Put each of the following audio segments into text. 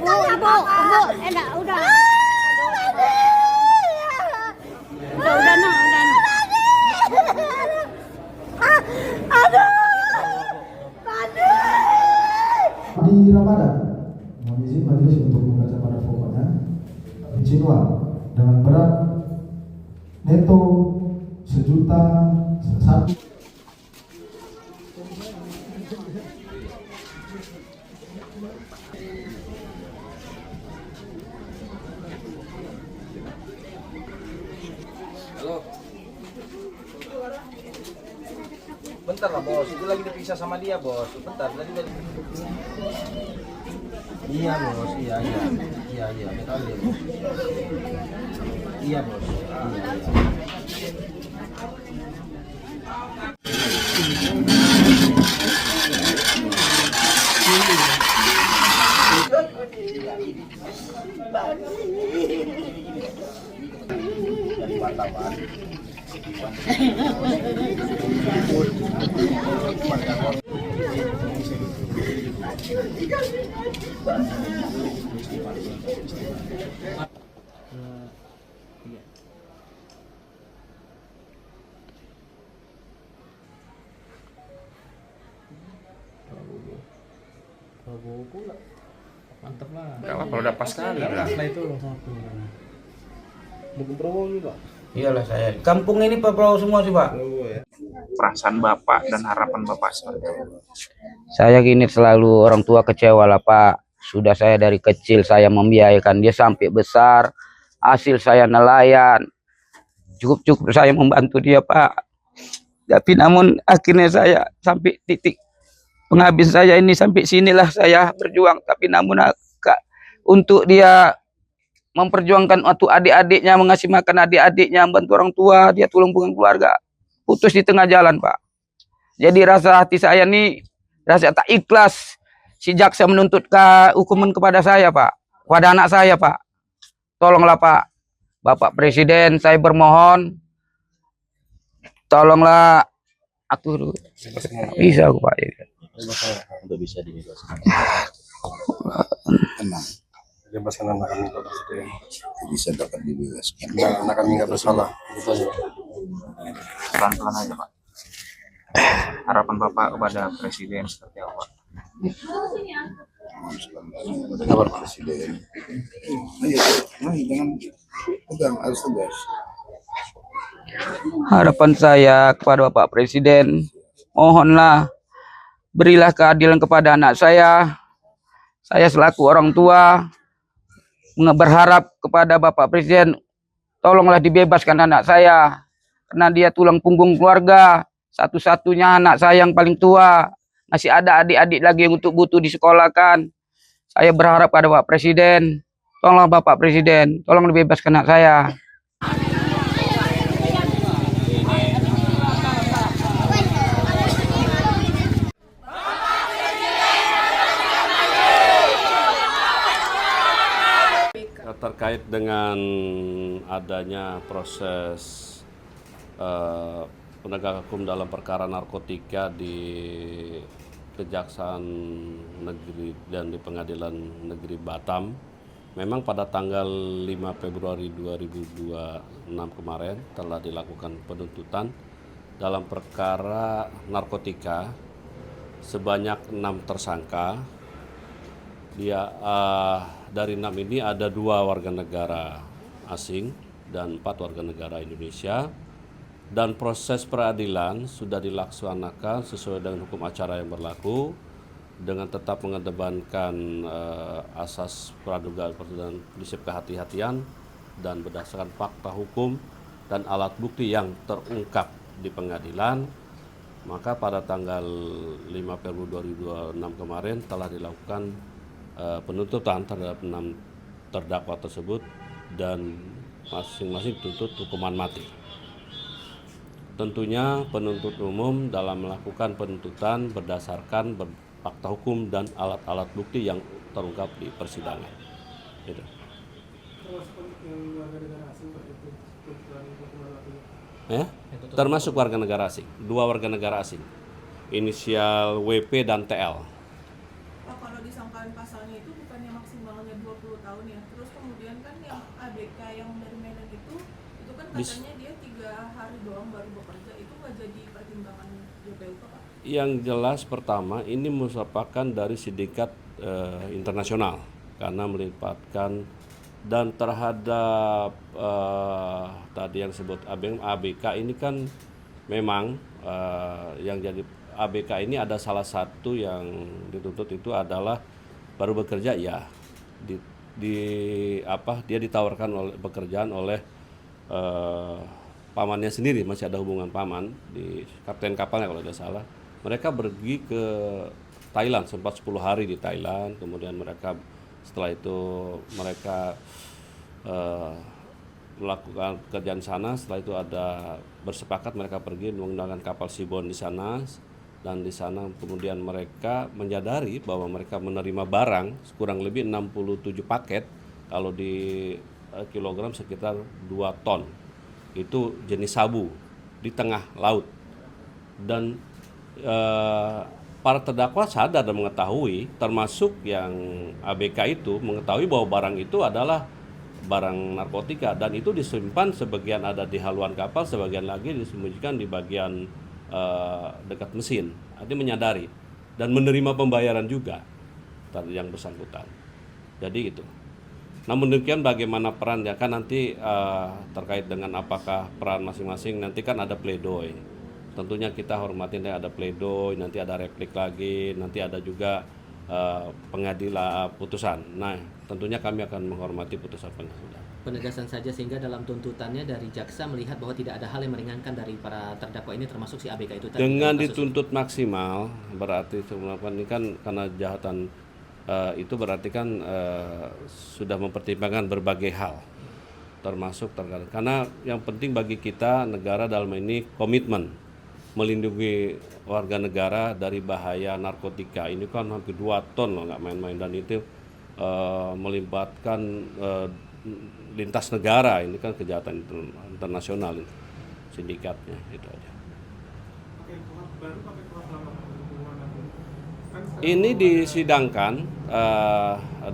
Enak, udah. Udah, nah. Di Ramadan, mohon izin majelis untuk membaca pada pokoknya. Cinwa dengan berat neto 1.001.000. Halo. Bentar lah bos, itu lagi dipisah sama dia bos. Bentar, tadi dari. Iya bos, iya. Betul dia bos. Iya bos. Dari wartawan. Prabowo pula mantap lah. Kalau udah pas sekali lah. Setelah itu satu. Dukung Prabowo juga. Iyalah saya. Kampung ini Pak Prabowo semua sih Pak. Prabowo ya. Perasaan Bapak dan harapan Bapak seperti apa? Saya gini selalu orang tua kecewa lah Pak. Sudah saya dari kecil saya membiayakan dia sampai besar. Hasil saya nelayan. Cukup saya membantu dia Pak. Tapi namun akhirnya saya sampai titik penghabis saya ini sampai sinilah saya berjuang. Tapi namun untuk dia memperjuangkan waktu adik-adiknya, mengasih makan adik-adiknya, membantu orang tua, dia tolong bukan keluarga. Putus di tengah jalan Pak. Jadi rasa hati saya ini rasa tak ikhlas si jaksa menuntut hukuman kepada saya Pak, kepada anak saya Pak. Tolonglah Pak, Bapak Presiden, saya bermohon, tolonglah aku bisa aku Pak. Untuk bisa dibebaskan. Tenang, Bebaskan anak kami Pak Presiden. bisa dapat dibebaskan. Anak kami nggak bersalah. Itu aja. Pelan-pelan aja Pak. Harapan Bapak kepada Presiden seperti apa? Kabar Presiden. Jangan pegang, harus tegas. Harapan saya kepada Bapak Presiden, mohonlah berilah keadilan kepada anak saya. Saya selaku orang tua berharap kepada Bapak Presiden, tolonglah dibebaskan anak saya. Karena dia tulang punggung keluarga, satu-satunya anak saya yang paling tua. Masih ada adik-adik lagi yang untuk butuh disekolahkan. Saya berharap pada Bapak Presiden, tolonglah Bapak Presiden, tolong dibebaskan anak saya. Terkait dengan adanya proses penegak hukum dalam perkara narkotika di Kejaksaan Negeri dan di Pengadilan Negeri Batam, memang pada tanggal 5 Februari 2026 kemarin telah dilakukan penuntutan dalam perkara narkotika sebanyak 6 tersangka. Dari 6 ini ada 2 warga negara asing dan 4 warga negara Indonesia, dan proses peradilan sudah dilaksanakan sesuai dengan hukum acara yang berlaku dengan tetap mengedepankan asas praduga dan prinsip kehati-hatian dan berdasarkan fakta hukum dan alat bukti yang terungkap di pengadilan. Maka pada tanggal 5 Februari 2026 kemarin telah dilakukan penuntutan terhadap 6 terdakwa tersebut dan masing-masing dituntut hukuman mati. Tentunya penuntut umum dalam melakukan penuntutan berdasarkan fakta hukum dan alat-alat bukti yang terungkap di persidangan. Gitu. Ya, termasuk warga negara asing, 2 warga negara asing, inisial WP dan TL. Kalau disangkakan pasalnya itu bukannya maksimal pertimbangannya 20 tahun ya. Terus kemudian kan yang ABK yang dari Medan itu kan katanya dia 3 hari doang baru bekerja, itu nggak jadi pertimbangan JPU Pak? Yang jelas pertama ini merupakan dari sindikat internasional karena melibatkan dan terhadap tadi yang disebut ABK ini kan memang yang jadi ABK ini ada salah satu yang dituntut itu adalah baru bekerja ya dia ditawarkan oleh pekerjaan oleh pamannya sendiri, masih ada hubungan paman di kapten kapalnya kalau tidak salah. Mereka pergi ke Thailand, sempat 10 hari di Thailand, kemudian mereka setelah itu mereka melakukan pekerjaan sana. Setelah itu ada bersepakat mereka pergi menggunakan kapal Seabourn di sana, dan di sana kemudian mereka menyadari bahwa mereka menerima barang kurang lebih 67 paket, kalau di kilogram sekitar 2 ton, itu jenis sabu di tengah laut. Dan para terdakwa sadar dan mengetahui, termasuk yang ABK itu mengetahui bahwa barang itu adalah barang narkotika, dan itu disimpan sebagian ada di haluan kapal, sebagian lagi disembunyikan di bagian dekat mesin. Artinya menyadari dan menerima pembayaran juga dari yang bersangkutan. Jadi itu. Namun demikian bagaimana perannya kan nanti terkait dengan apakah peran masing-masing, nanti kan ada pledoi. Tentunya kita hormatin ada pledoi, nanti ada replik lagi, nanti ada juga pengadilan putusan. Nah, tentunya kami akan menghormati putusan pengadilan. Penegasan saja sehingga dalam tuntutannya dari jaksa melihat bahwa tidak ada hal yang meringankan dari para terdakwa ini, termasuk si ABK itu tadi. Dengan dituntut maksimal, berarti ini kan karena kejahatan itu berarti kan sudah mempertimbangkan berbagai hal, termasuk karena yang penting bagi kita negara dalam ini komitmen melindungi warga negara dari bahaya narkotika. Ini kan hampir 2 ton loh, nggak main-main, dan itu melibatkan lintas negara. Ini kan kejahatan internasional itu, sindikatnya itu aja. Ini disidangkan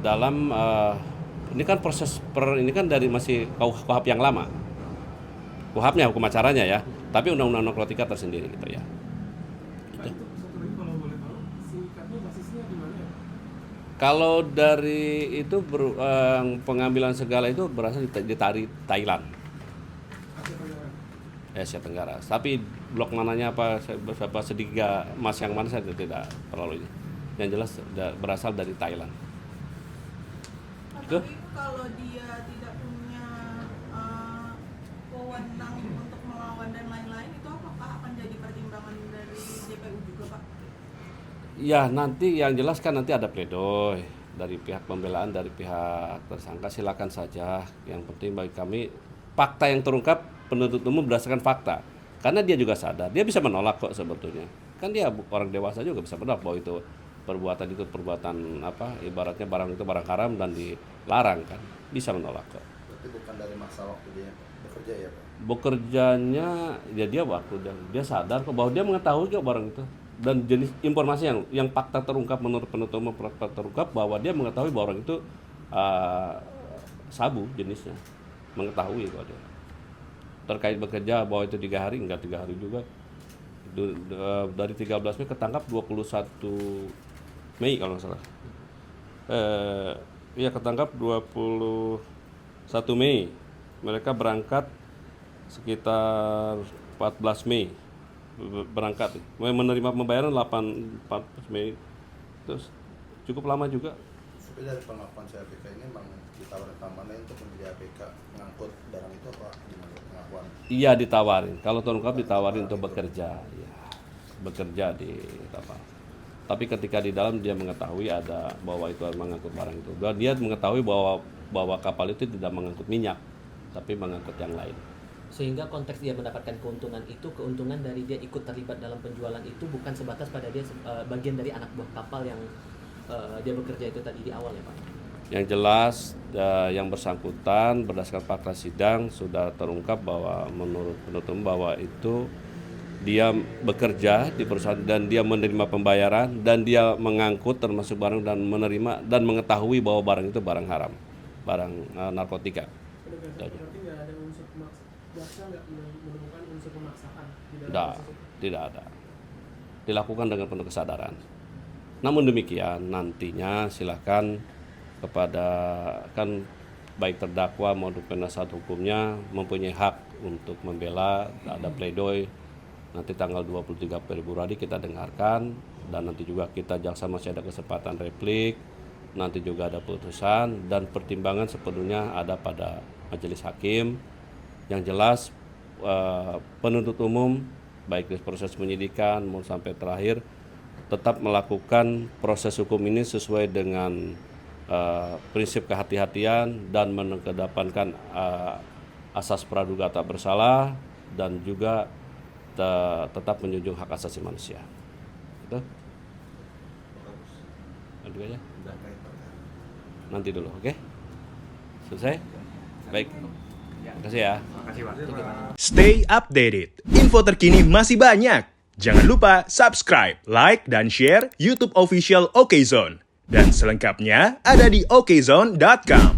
dalam ini kan proses ini kan dari masih KUHP yang lama. KUHP-nya hukum acaranya ya, tapi undang-undang narkotika tersendiri gitu ya. Gitu. Kalau dari itu pengambilan segala itu berasal dari Thailand, Asia Tenggara. Tapi blok mananya apa sedikit emas yang mana saya tidak terlalu ini. Yang jelas berasal dari Thailand. Itu. Kalau dia tidak punya wewenang untuk melawan dan lain-lain, itu apakah akan jadi pertimbangan dari JPU juga, Pak? Ya, nanti yang jelas kan nanti ada pledoi dari pihak pembelaan, dari pihak tersangka, silakan saja. Yang penting bagi kami fakta yang terungkap, penuntut umum berdasarkan fakta. Karena dia juga sadar, dia bisa menolak kok sebetulnya. Kan dia orang dewasa juga bisa menolak bahwa itu perbuatan apa, ibaratnya barang itu barang haram dan dilarang kan, bisa menolak kok. Berarti bukan dari masa waktu dia bekerja ya Pak? Bekerjanya ya dia waktu dia sadar kok bahwa dia mengetahui kok barang itu, dan jenis informasi yang fakta terungkap menurut penuntut umum terungkap bahwa dia mengetahui bahwa orang itu sabu jenisnya, mengetahui kok dia. Terkait bekerja bahwa itu 3 hari, enggak 3 hari juga. Dari 13 Mei ketangkap 21 Mei kalau nggak salah. Iya ketangkap 21 Mei. Mereka berangkat sekitar 14 Mei. Berangkat. Menerima pembayaran 14 Mei. Terus cukup lama juga. Tapi dari pengakuan saya ABK ini memang ditawarin pamannya untuk menjadi ABK mengangkut barang itu apa gimana pengakuan? Iya ditawarin. Kalau terungkap ditawarin untuk bekerja. Ya, bekerja di kapal. Tapi ketika di dalam dia mengetahui ada bahwa itu mengangkut barang itu. Dan dia mengetahui bahwa kapal itu tidak mengangkut minyak, tapi mengangkut yang lain. Sehingga konteks dia mendapatkan keuntungan itu, keuntungan dari dia ikut terlibat dalam penjualan itu bukan sebatas pada dia bagian dari anak buah kapal yang dia bekerja itu tadi di awal ya Pak? Yang jelas yang bersangkutan berdasarkan fakta sidang sudah terungkap bahwa menurut penuntut bahwa itu dia bekerja di perusahaan dan dia menerima pembayaran dan dia mengangkut termasuk barang dan menerima dan mengetahui bahwa barang itu barang haram, barang narkotika. Berarti nggak ada unsur jaksa nggak menemukan unsur pemaksaan di dalam Tidak, proses itu? tidak ada. Dilakukan dengan penuh kesadaran. Namun demikian nantinya silakan kepada kan baik terdakwa maupun penasihat hukumnya mempunyai hak untuk membela, ada pledoi. Nanti tanggal 23 Februari kita dengarkan dan nanti juga kita jaksa masih ada kesempatan replik. Nanti juga ada putusan dan pertimbangan sepenuhnya ada pada majelis hakim. Yang jelas penuntut umum baik di proses penyidikan maupun sampai terakhir tetap melakukan proses hukum ini sesuai dengan prinsip kehati-hatian dan mengedepankan asas praduga tak bersalah dan juga tetap menjunjung hak asasi manusia. Itu? Nanti aja. Nanti dulu, oke? Selesai? Baik. Terima kasih ya. Stay updated. Info terkini masih banyak. Jangan lupa subscribe, like, dan share YouTube official OKZone. Dan selengkapnya ada di okezone.com.